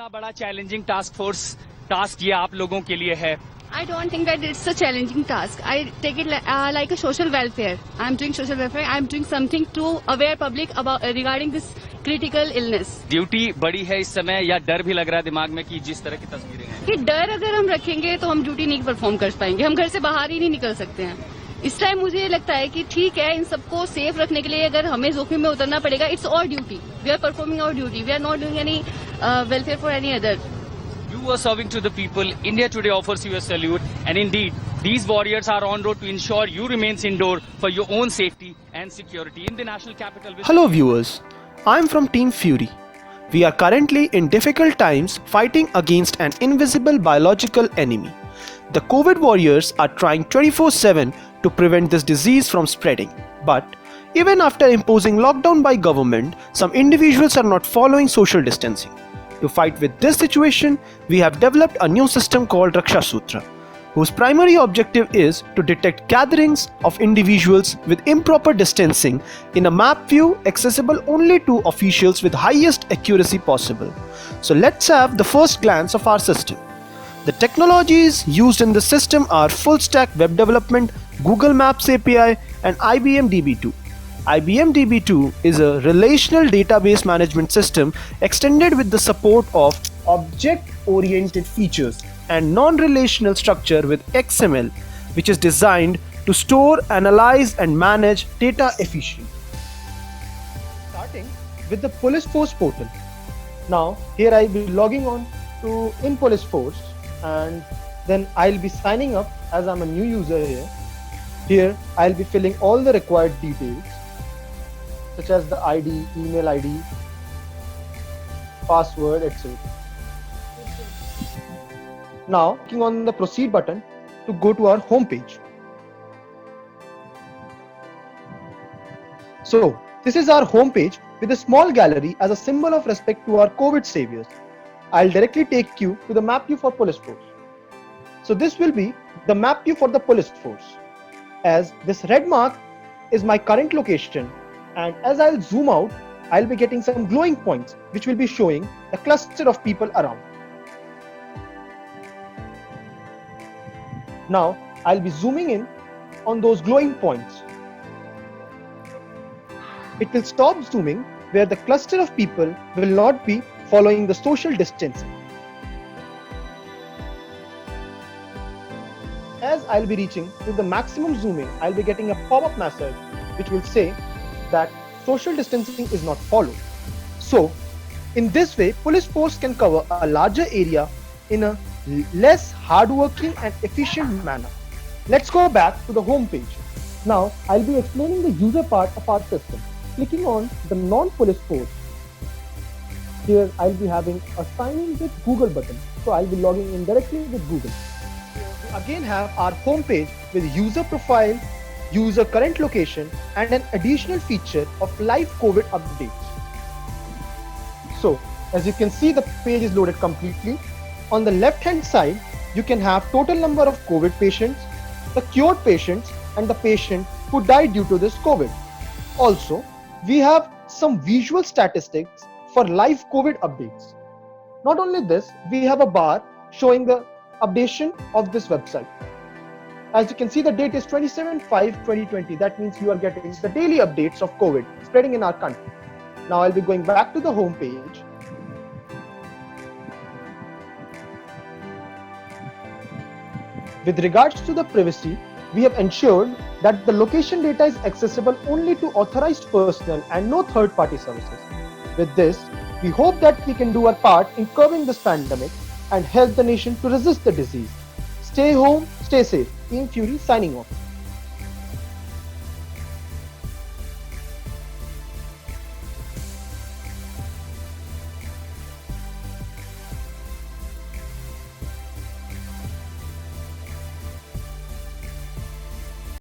कितना बड़ा challenging task ये आप लोगों के लिए है? I don't think that it's a challenging task. I take it like a social welfare. I'm doing social welfare. I'm doing something to aware public about regarding this critical illness. Duty बड़ी है इस समय या डर भी लग रहा है दिमाग में कि जिस तरह की तस्वीरें हैं? कि डर अगर हम रखेंगे तो हम ड्यूटी नहीं परफॉर्म कर पाएंगे, हम घर से बाहर ही नहीं निकल सकते हैं. इस टाइम मुझे लगता है कि ठीक है, इन सबको सेफ रखने के लिए अगर हमें जोखिम में उतरना पड़ेगा, it's our duty. We are performing our duty. We are not doing any welfare for any other. You are serving to the people. India today offers you a salute. And indeed, these warriors are on road to ensure you remain indoor for your own safety and security in the national capital. Hello viewers, I am from Team Fury. We are currently in difficult times fighting against an invisible biological enemy. The COVID warriors are trying 24/7 to prevent this disease from spreading. But even after imposing lockdown by government, some individuals are not following social distancing. To fight with this situation, we have developed a new system called Raksha Sutra, whose primary objective is to detect gatherings of individuals with improper distancing in a map view accessible only to officials with highest accuracy possible. So let's have the first glance of our system. The technologies used in the system are full stack web development, Google Maps API and IBM DB2. IBM DB2 is a relational database management system extended with the support of object-oriented features and non-relational structure with XML, which is designed to store, analyze and manage data efficiently. Starting with the Police Force portal. Now here I'll be logging on to in Police Force and then I'll be signing up as I'm a new user here. Here I'll be filling all the required details such as the ID, email ID, password, etc. Now, clicking on the proceed button to go to our home page. So, this is our home page with a small gallery as a symbol of respect to our COVID saviors. I'll directly take you to the map view for Police Force. So this will be the map view for the Police Force. As this red mark is my current location, and as I'll zoom out, I'll be getting some glowing points which will be showing a cluster of people around. Now I'll be zooming in on those glowing points. It will stop zooming where the cluster of people will not be following the social distancing. As I'll be reaching to the maximum zooming, I'll be getting a pop-up message which will say that social distancing is not followed. So, in this way, Police Force can cover a larger area in a less hardworking and efficient manner. Let's go back to the home page. Now, I'll be explaining the user part of our system. Clicking on the non-Police Force, here I'll be having a sign in with Google button. So I'll be logging in directly with Google. We again have our home page with user profile, user current location, and an additional feature of live COVID updates. So, as you can see, the page is loaded completely. On the left-hand side, you can have total number of COVID patients, the cured patients, and the patient who died due to this COVID. Also, we have some visual statistics for live COVID updates. Not only this, we have a bar showing the updation of this website. As you can see, the date is 27/5/2020. That means you are getting the daily updates of COVID spreading in our country. Now I'll be going back to the home page. With regards to the privacy, we have ensured that the location data is accessible only to authorized personnel and no third-party services. With this, we hope that we can do our part in curbing this pandemic and help the nation to resist the disease. Stay home, stay safe. Team Fury signing off.